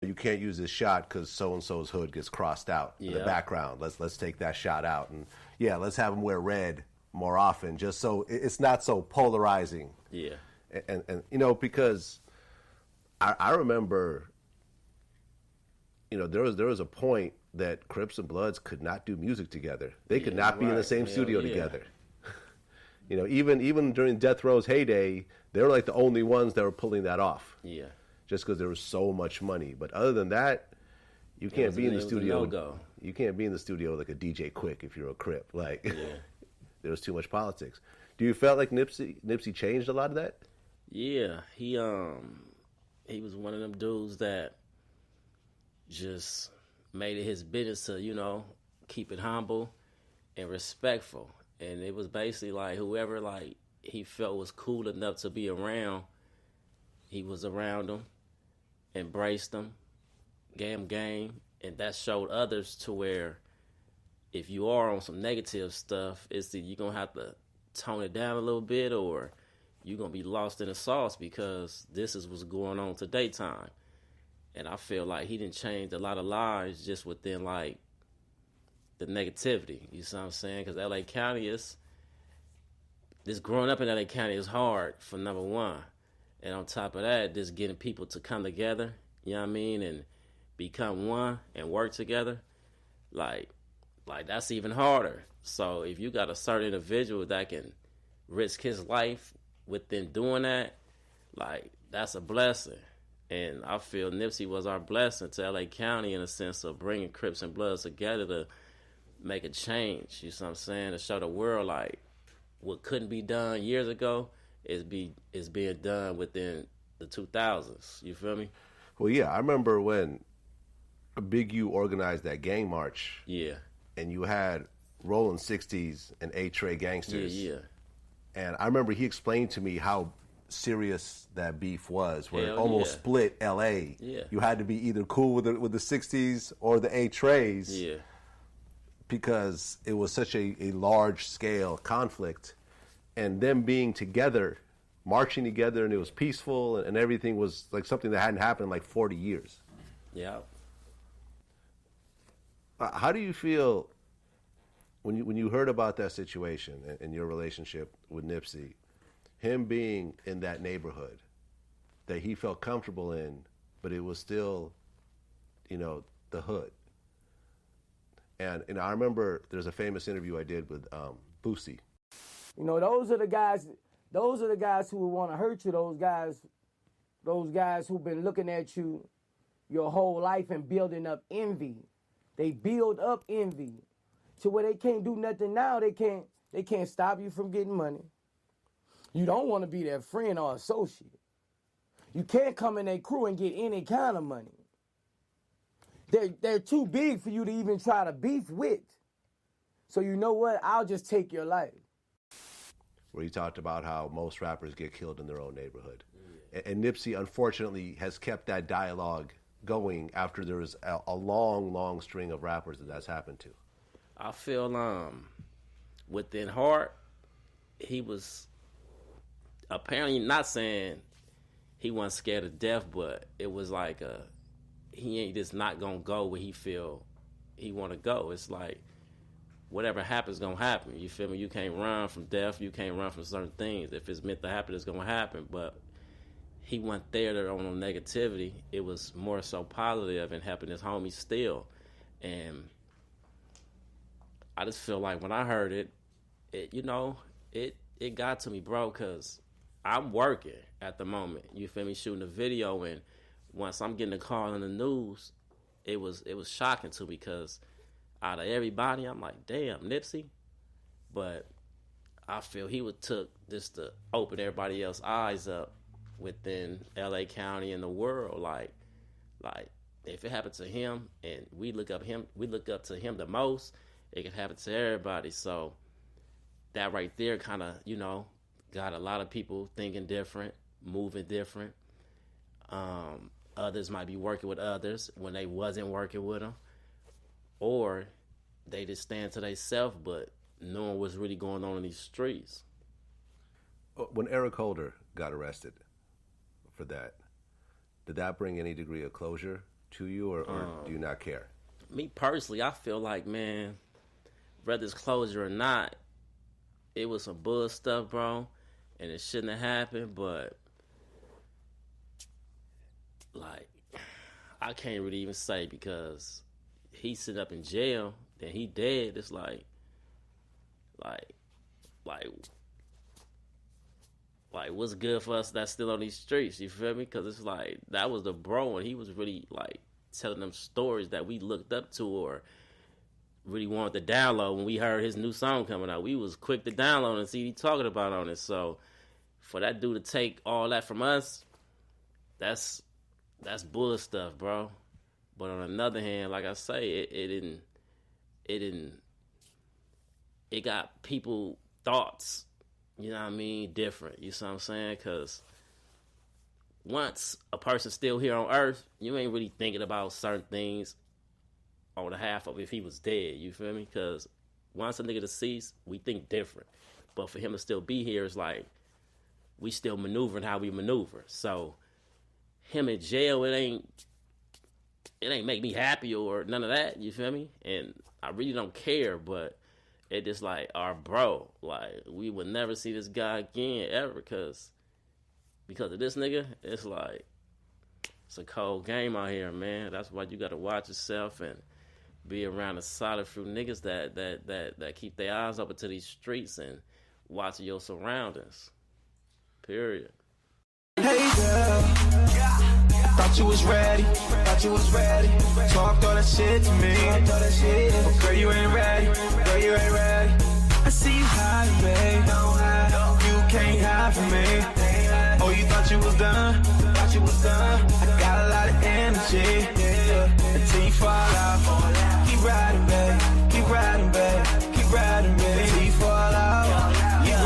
you can't use this shot because so and so's hood gets crossed out in the background. Let's take that shot out, and yeah, let's have them wear red more often, just so it's not so polarizing. Yeah, and you know, because I remember, you know, there was a point that Crips and Bloods could not do music together. They could not be in the same studio together. You know, even during Death Row's heyday, they were like the only ones that were pulling that off. Yeah. Just because there was so much money. But other than that, you can't be in the studio. You can't be in the studio like a DJ Quick if you're a Crip. Like, there was too much politics. Do you felt like Nipsey changed a lot of that? Yeah, he was one of them dudes that just made it his business to, you know, keep it humble and respectful. And it was basically like whoever like he felt was cool enough to be around, he was around them, embraced them, gave them game, and that showed others to where if you are on some negative stuff, it's you're going to have to tone it down a little bit or you're going to be lost in the sauce because this is what's going on today time. And I feel like he didn't change a lot of lives just within like the negativity. You see what I'm saying? Because LA County is, this growing up in LA County is hard for number one. And on top of that, just getting people to come together, you know what I mean, and become one and work together, like that's even harder. So if you got a certain individual that can risk his life within doing that, like that's a blessing. And I feel Nipsey was our blessing to LA County in a sense of bringing Crips and Bloods together to make a change. You see what I'm saying? To show the world like what couldn't be done years ago is being done within the 2000s. You feel me? Well, yeah, I remember when Big U organized that gang march. Yeah. And you had Rolling 60s and A-Tray gangsters. Yeah. And I remember he explained to me how serious that beef was, where it almost split L.A. Yeah. You had to be either cool with the 60s or the A-Trays. Yeah. Because it was such a large-scale conflict. And them being together, marching together, and it was peaceful, and everything was like something that hadn't happened in like 40 years. Yeah. How do you feel when you heard about that situation and your relationship with Nipsey, him being in that neighborhood that he felt comfortable in, but it was still, you know, the hood? And I remember there's a famous interview I did with Boosie. You know, those are the guys who would want to hurt you, those guys who've been looking at you your whole life and building up envy. They build up envy to where they can't do nothing now. They can't stop you from getting money. You don't want to be their friend or associate. You can't come in their crew and get any kind of money. They're too big for you to even try to beef with. So you know what? I'll just take your life. Where he talked about how most rappers get killed in their own neighborhood. And Nipsey, unfortunately, has kept that dialogue going after there was a long string of rappers that's happened to. I feel within heart, he was apparently not saying he wasn't scared of death, but it was like he ain't just not gonna go where he feel he want to go. It's like whatever happens gonna happen. You feel me? You can't run from death. You can't run from certain things. If it's meant to happen, it's gonna happen. But he went there on negativity. It was more so positive and helping his homies still. And I just feel like when I heard it got to me, bro, because I'm working at the moment. You feel me? Shooting a video, and once I'm getting a call in the news, it was shocking to me because out of everybody, I'm like, damn, Nipsey. But I feel he took this to open everybody else's eyes up within LA County and the world. Like if it happened to him and we look up to him the most, it can happen to everybody. So that right there kind of, got a lot of people thinking different, moving different. Others might be working with others when they wasn't working with them. Or they just stand to themselves, but knowing what's really going on in these streets. When Eric Holder got arrested for that, did that bring any degree of closure to you, or do you not care? Me personally, I feel like, man, whether it's closure or not, it was some bull stuff, bro, and it shouldn't have happened. But like, I can't really even say, because he's sitting up in jail, then he dead. It's like what's good for us that's still on these streets, you feel me? Because it's like, that was the bro, and he was really like telling them stories that we looked up to or really wanted to download. When we heard his new song coming out, we was quick to download and see what he talking about on it. So for that dude to take all that from us, that's bull stuff, bro. But on another hand, like I say, it got people thoughts, you know what I mean, different. You see what I'm saying? Because once a person's still here on earth, you ain't really thinking about certain things on the half of if he was dead, you feel me? Because once a nigga deceased, we think different. But for him to still be here, it's like we still maneuvering how we maneuver. So him in jail, it ain't make me happy or none of that, you feel me? And I really don't care, but it just like, our bro, like, we would never see this guy again ever, because of this nigga. It's like, it's a cold game out here, man. That's why you gotta watch yourself and be around the solid fruit niggas that keep their eyes open to these streets and watching your surroundings. Period. Hey girl, thought you was ready, talked all that shit to me, but girl you ain't ready, I see you hiding, babe, you can't hide from me, oh you thought you was done, I got a lot of energy, until you fall out, keep riding, babe, until you fall out, keep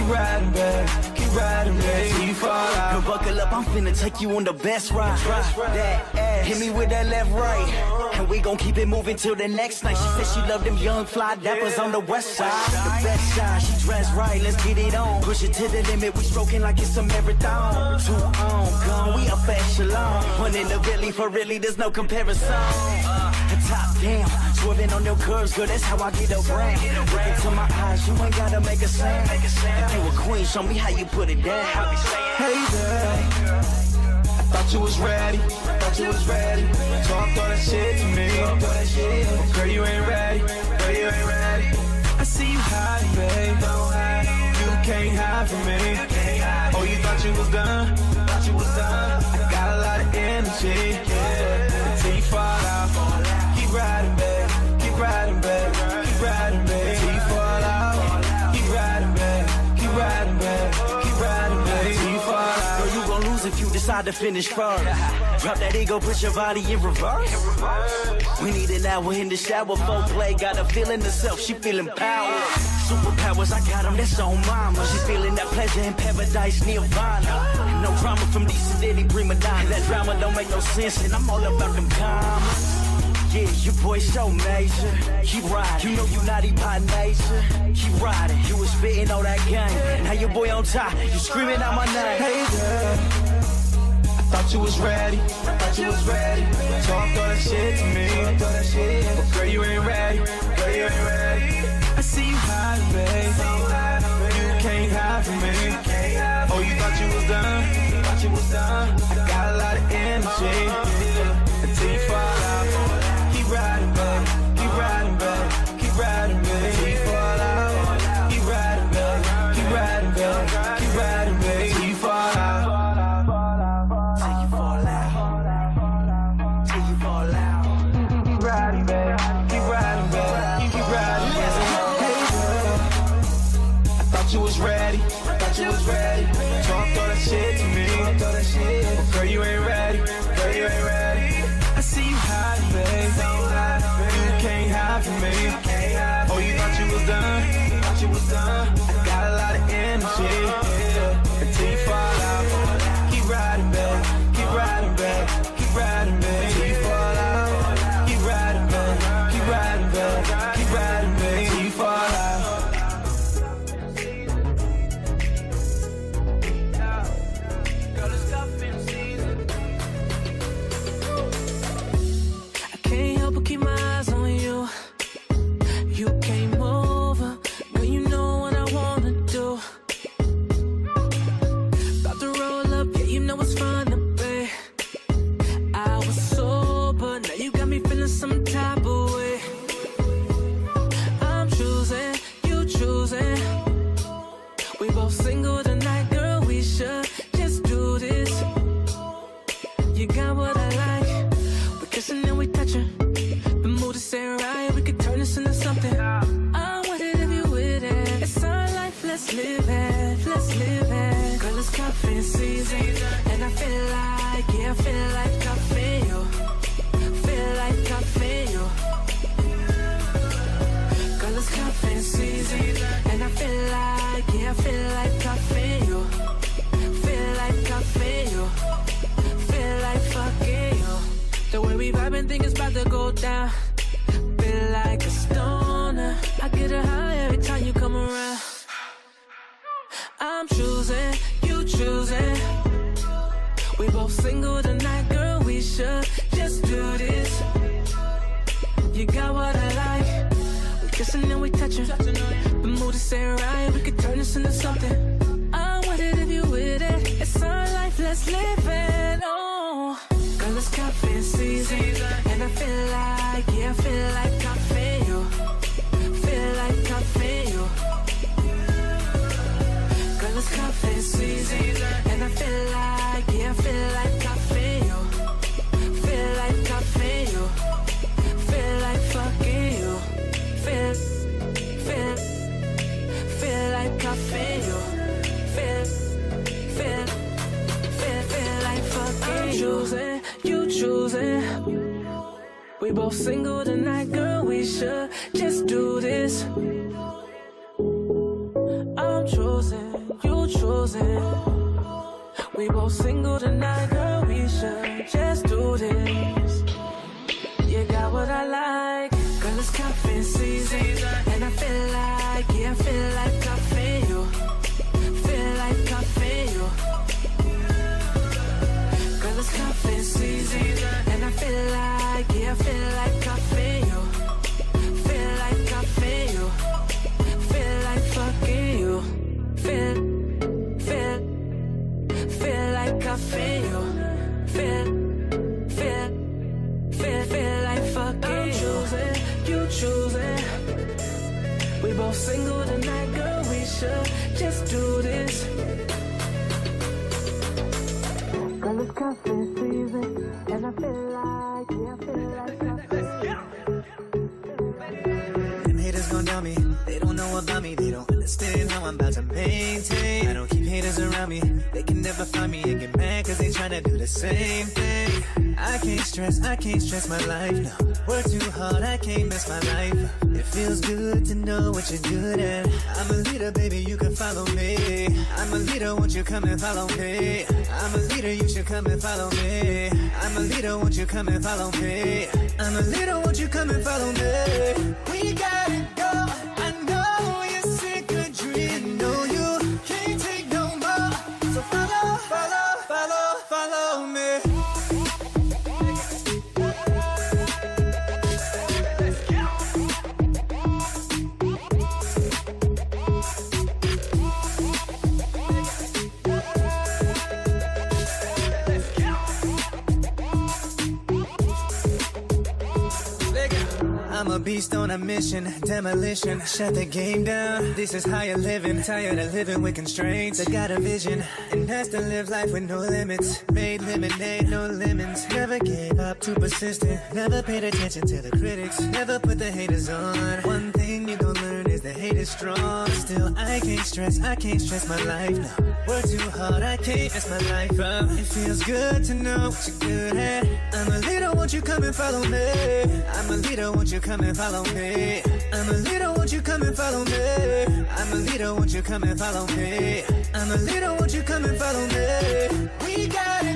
riding, babe, keep riding, babe. Girl, buckle up, I'm finna take you on the best ride. That ass, hit me with that left, right, and we gon' keep it moving till the next night. She said she love them young fly dappers on the west side. The best side, she dressed right, let's get it on. Push it to the limit, we stroking like it's a marathon. 2 on, gone, we up echelon. One in the Billy, for really, there's no comparison. Top down, swerving on your curves, girl, that's how I get around. Look into my eyes, you ain't gotta make a sound. If you a queen, show me how you put it down. Hey girl, I thought you was ready, talked all that shit to me, but girl you ain't ready, I see you hiding, babe, you can't hide from me, oh you thought you was done, I got a lot of energy, until you fall out, keep riding, babe, until you fall out, keep riding, babe, until you fall out. Girl, you gon' lose if you decide to finish first. Drop that ego, put your body in reverse. We need an hour in the shower, foreplay, got a feeling herself, she feeling power. Superpowers, I got them, that's on mama. She feeling that pleasure in paradise, nirvana. No drama from decent city, prima donna. That drama don't make no sense, and I'm all about them commas. Yeah, your boy so major. Keep riding. You know you naughty by nature. Keep riding. You was spitting all that game. Now your boy on top. You screaming out my name. Hey girl, I thought you was ready. Talked all that shit to me. But girl, you ain't ready. I see you hiding, babe. You can't hide from me. Oh, you thought you was done. I got a lot of energy. Until you fall out. Keep riding, babe. Until you fall out. Keep riding, babe. Until you fall out. Till you fall out. Keep riding, babe. Hey girl, I thought you was ready. Talked all that shit to me. But girl, you ain't ready. I see you hiding, babe. You can't hide from me. Oh, you thought you was done. I got a lot of energy. Until you fall out. Keep riding, babe. Until you fall out. Keep riding, babe. Until you fall out. feeling some type of way. I'm choosing, you choosing. We both single tonight, girl, we should just do this. You got what I like. We're kissing and we touching. The mood is saying right, we could turn this into something. I'm with it if you with it. It's our life, let's live it, let's live it. Girl, it's cuffing season, and I feel like, yeah, I feel like I feel you. Feel like I feel you. Girl, it's cuffing season, and I feel like, yeah, I feel like I feel you. Feel like I feel you. Feel like fucking you. The way we vibing, think it's about to go down. Feel like a stoner. I get a high every time you come around. I'm choosing, you choosing. We both single tonight, girl, we should just do this. You got what I like. We kissing and we touching. The mood is saying right, we could turn this into something. I'm with it if you with it. It's our life, let's live it. Oh, girl, it's cuffing season, and I feel like, yeah, I feel like I feel you. Feel like I feel you. Girl, it's cuffing season, and I feel like, yeah, I feel like I feel you. Feel like I feel you. Feel like fucking you. Feel like I feel you. Feel like fucking you. Choosing, you choosing. We both single tonight, girl, we should just do this. I'm choosing, you choosing. We both single tonight, girl, we should just do this. You got what I like. Girl, it's cuffing season, and I feel like, yeah, I feel like I feel you. Feel like I feel you. Girl, it's cuffing season, and I feel like, yeah, I feel like I feel you. Feel like I feel you. Feel like fucking you. Feel like I feel you. Feel like fucking I'm choosing, you choosing. We both single tonight, girl, we should just do this. Girl, it's cuffing season, and I feel like, yeah, I feel like I feel you. Them haters gon' down me, they don't know about me, they don't understand how I'm about to maintain. I don't keep haters around me, they can never find me and get mad cause they tryna do the same thing. I can't stress my life, no. Work too hard, I can't mess my life. It feels good to know what you're good at. I'm a leader, baby, you can follow me. I'm a leader, won't you come and follow me? I'm a leader, you should come and follow me. I'm a leader, won't you come and follow me? I'm a leader, won't you come and follow me? We gotta go, I know you're sick of dreaming. No, you can't take no more. So follow me. I'm a beast on a mission, demolition, shut the game down. This is higher living, tired of living with constraints. I got a vision, and that's to live life with no limits. Made lemonade, no lemons. Never gave up, too persistent. Never paid attention to the critics. Never put the haters on. One thing you gon' learn is the hate is strong. Still, I can't stress my life, no. Work too hard, I can't mess my life up. It feels good to know what you're good at. I'm a leader, won't you come and follow me? I'm a leader, won't you come and follow me? I'm a leader, won't you come and follow me? I'm a leader, won't you come and follow me? I'm a leader, won't you come and follow me? We got it.